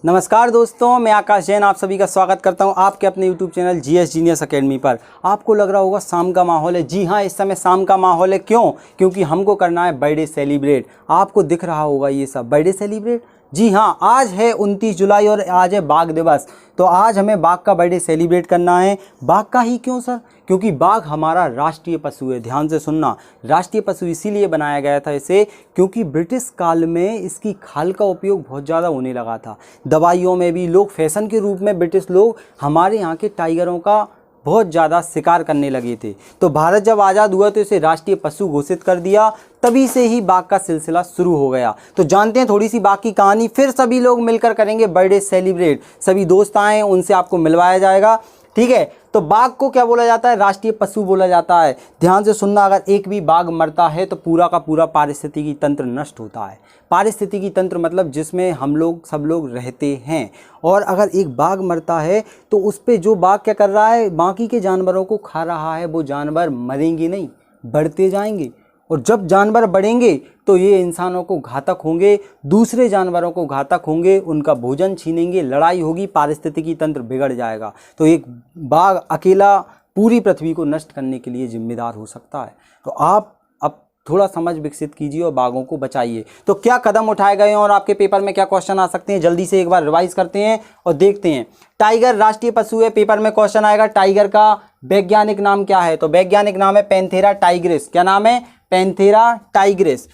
नमस्कार दोस्तों, मैं आकाश जैन आप सभी का स्वागत करता हूं आपके अपने YouTube channel GS genius academy पर। आपको लग रहा होगा शाम का माहौल है। जी हाँ, इस समय शाम का माहौल है। क्यों? क्योंकि हमको करना है बर्थडे सेलिब्रेट। आपको दिख रहा होगा ये सब बर्थडे सेलिब्रेट। जी हाँ, आज है 29 जुलाई और आज है बाघ दिवस। तो आज हमें बाघ का बर्थडे सेलिब्रेट करना है। बाघ का ही क्यों सर? क्योंकि बाघ हमारा राष्ट्रीय पशु है। ध्यान से सुनना, राष्ट्रीय पशु इसीलिए बनाया गया था इसे क्योंकि ब्रिटिश काल में इसकी खाल का उपयोग बहुत ज़्यादा होने लगा था। दवाइयों में भी लोग फैशन के रूप में ब्रिटिश लोग हमारे यहाँ के टाइगरों का बहुत ज़्यादा शिकार करने लगे थे। तो भारत जब आज़ाद हुआ तो इसे राष्ट्रीय पशु घोषित कर दिया। तभी से ही बाघ का सिलसिला शुरू हो गया। तो जानते हैं थोड़ी सी बाघ की कहानी, फिर सभी लोग मिलकर करेंगे बर्थडे सेलिब्रेट। सभी दोस्त आए, उनसे आपको मिलवाया जाएगा। ठीक है, तो बाघ को क्या बोला जाता है? राष्ट्रीय पशु बोला जाता है। ध्यान से सुनना, अगर एक भी बाघ मरता है तो पूरा का पूरा पारिस्थितिकी तंत्र नष्ट होता है। पारिस्थितिकी तंत्र मतलब जिसमें हम लोग सब लोग रहते हैं। और अगर एक बाघ मरता है तो उस पे जो बाघ क्या कर रहा है, बाकी के जानवरों को खा रहा है। वो जानवर मरेंगे नहीं, बढ़ते जाएंगे। और जब जानवर बढ़ेंगे तो ये इंसानों को घातक होंगे, दूसरे जानवरों को घातक होंगे, उनका भोजन छीनेंगे, लड़ाई होगी, पारिस्थितिकी तंत्र बिगड़ जाएगा। तो एक बाघ अकेला पूरी पृथ्वी को नष्ट करने के लिए जिम्मेदार हो सकता है। तो आप अब थोड़ा समझ विकसित कीजिए और बाघों को बचाइए। तो क्या कदम उठाए गए हैं और आपके पेपर में क्या क्वेश्चन आ सकते हैं, जल्दी से एक बार रिवाइज करते हैं और देखते हैं। टाइगर राष्ट्रीय पशु है, पेपर में क्वेश्चन आएगा टाइगर का वैज्ञानिक नाम क्या है? तो वैज्ञानिक नाम है पैंथेरा टाइग्रिस। क्या नाम है? Panthera Tigris.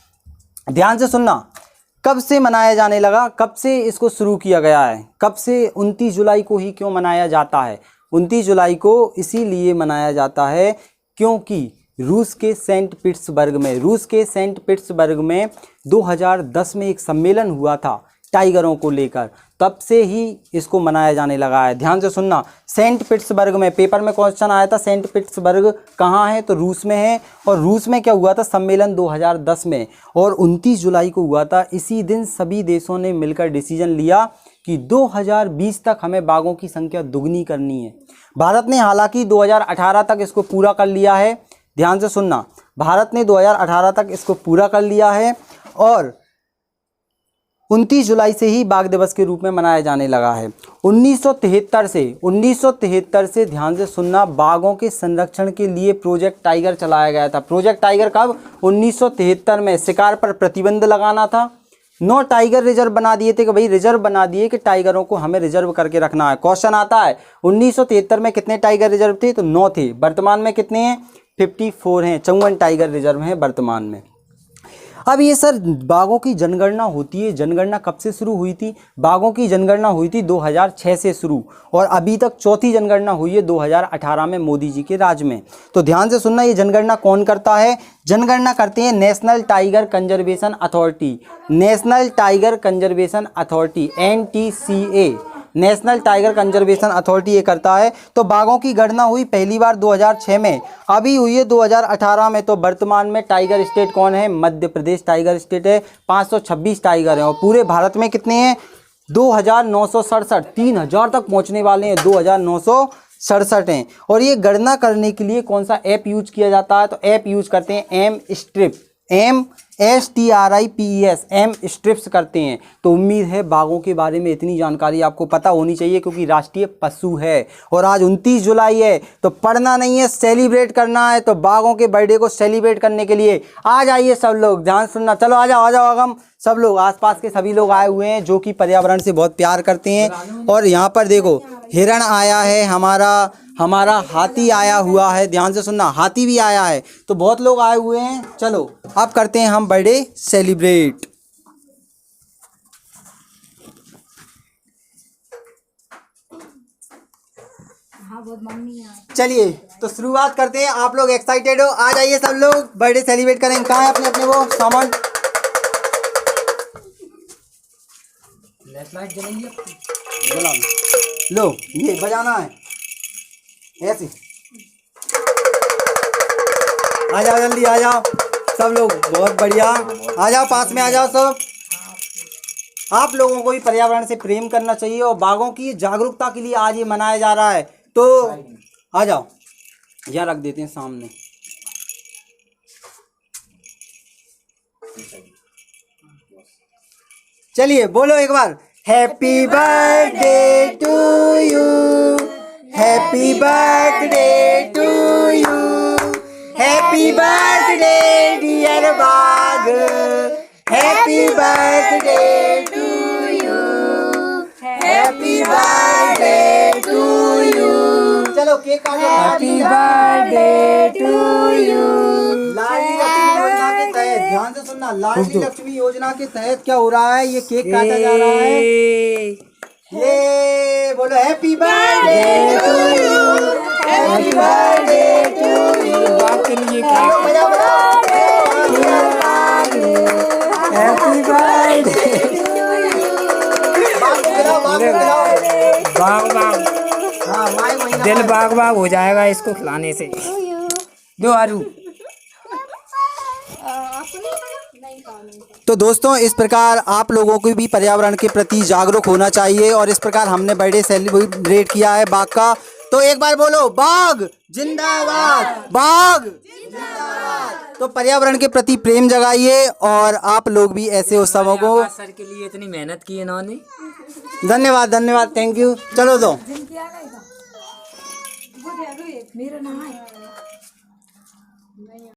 ध्यान से सुनना, कब से मनाया जाने लगा, कब से इसको शुरू किया गया है, कब से? 29 जुलाई को ही क्यों मनाया जाता है? 29 जुलाई को इसीलिए मनाया जाता है क्योंकि रूस के सेंट पीटर्सबर्ग में 2010 में एक सम्मेलन हुआ था टाइगरों को लेकर। तब से ही इसको मनाया जाने लगा है। ध्यान से सुनना, सेंट पीटर्सबर्ग में पेपर में क्वेश्चन आया था। सेंट पीटर्सबर्ग कहाँ है? तो रूस में है। और रूस में क्या हुआ था? सम्मेलन 2010 में, और 29 जुलाई को हुआ था। इसी दिन सभी देशों ने मिलकर डिसीजन लिया कि 2020 तक हमें बाघों की संख्या दुगनी करनी है। भारत ने हालांकि 2018 तक इसको पूरा कर लिया है। ध्यान से सुनना, भारत ने 2018 तक इसको पूरा कर लिया है और 29 जुलाई से ही बाघ दिवस के रूप में मनाया जाने लगा है। 1973 से ध्यान से सुनना, बाघों के संरक्षण के लिए प्रोजेक्ट टाइगर चलाया गया था। प्रोजेक्ट टाइगर कब? 1973 में। शिकार पर प्रतिबंध लगाना था। 9 टाइगर रिजर्व बना दिए थे कि भाई रिजर्व बना दिए कि टाइगरों को हमें रिजर्व करके रखना है। क्वेश्चन आता है 1973 में कितने टाइगर रिजर्व थे? तो 9 थे। वर्तमान में कितने हैं? 54 हैं। 54 टाइगर रिजर्व हैं वर्तमान में। अब ये सर बाघों की जनगणना होती है। जनगणना कब से शुरू हुई थी? बाघों की जनगणना हुई थी 2006 से शुरू, और अभी तक चौथी जनगणना हुई है 2018 में मोदी जी के राज में। तो ध्यान से सुनना, ये जनगणना कौन करता है? जनगणना करते हैं national tiger conservation authority. National tiger conservation authority NTCA, national tiger conservation authority ये करता है। तो बाघों की गणना हुई पहली बार 2006 में, अभी हुई है 2018 में। तो वर्तमान में टाइगर स्टेट कौन है? मध्य प्रदेश टाइगर स्टेट है। 526 टाइगर हैं और पूरे भारत में कितने हैं? 2967। 3000 तक पहुंचने वाले हैं। 2967 हैं। और ये गणना करने के लिए कौन सा ऐप यूज किया जाता है? तो ऐप यूज करते हैं M-STRIPS, MSTRIPS, M-STRIPS करते हैं। तो उम्मीद है बाघों के बारे में इतनी जानकारी आपको पता होनी चाहिए क्योंकि राष्ट्रीय पशु है। और आज 29 जुलाई है तो पढ़ना नहीं है, सेलिब्रेट करना है। तो बाघों के बर्थडे को सेलिब्रेट करने के लिए आ जाइए सब लोग। ध्यान सुनना, चलो आ जाओ आगम। सब लोग, आसपास के सभी लोग आए हुए हैं जो कि पर्यावरण से बहुत प्यार करते हैं। और यहाँ पर देखो, हिरण आया है, हमारा हाथी आया हुआ है। ध्यान से सुनना, हाथी भी आया है। तो बहुत लोग आए हुए हैं। चलो अब करते हैं हम बर्थडे सेलिब्रेट। चलिए तो शुरुआत करते हैं। आप लोग एक्साइटेड हो? आ जाइए सब लोग, बर्थडे सेलिब्रेट करेंगे। कहाँ है अपने अपने वो सामान? लाइट जलाइए, जला लो। ये बजाना है ऐसे। आ जाओ जल्दी, आ जाओ सब लोग। बहुत बढ़िया, आ जाओ पास में, आ जाओ सब। आप लोगों को भी पर्यावरण से प्रेम करना चाहिए और बाघों की जागरूकता के लिए आज ये मनाया जा रहा है। तो आ जाओ, यहाँ रख देते हैं सामने। चलिए बोलो एक बार, happy birthday to you, happy birthday to you, happy birthday dear बाग, happy birthday to you, happy birthday to you. चलो केक काटो। Happy birthday to you. Ladli Lakshmi Yojana के तहत, ध्यान से सुनना, लाडली लक्ष्मी योजना के तहत क्या हो रहा है, ये केक काटा जा रहा है। ये बोलो happy birthday to you, happy birthday to you. आपके लिए केक, हैप्पी बर्थडे। बाग बाग दिल बाग बाग हो जाएगा इसको खिलाने से। दो आरू। तो दोस्तों इस प्रकार आप लोगों को भी पर्यावरण के प्रति जागरूक होना चाहिए और इस प्रकार हमने बर्थडे सेलिब्रेट किया है बाघ का। तो एक बार बोलो बाघ जिंदाबाद, बाघ जिंदाबाद। तो पर्यावरण के प्रति प्रेम जगाइए और आप लोग भी ऐसे उत्सवों को। सर के लिए इतनी मेहनत की इन्होंने। धन्यवाद धन्यवाद, थैंक यू। चलो दो। मेरा नाम है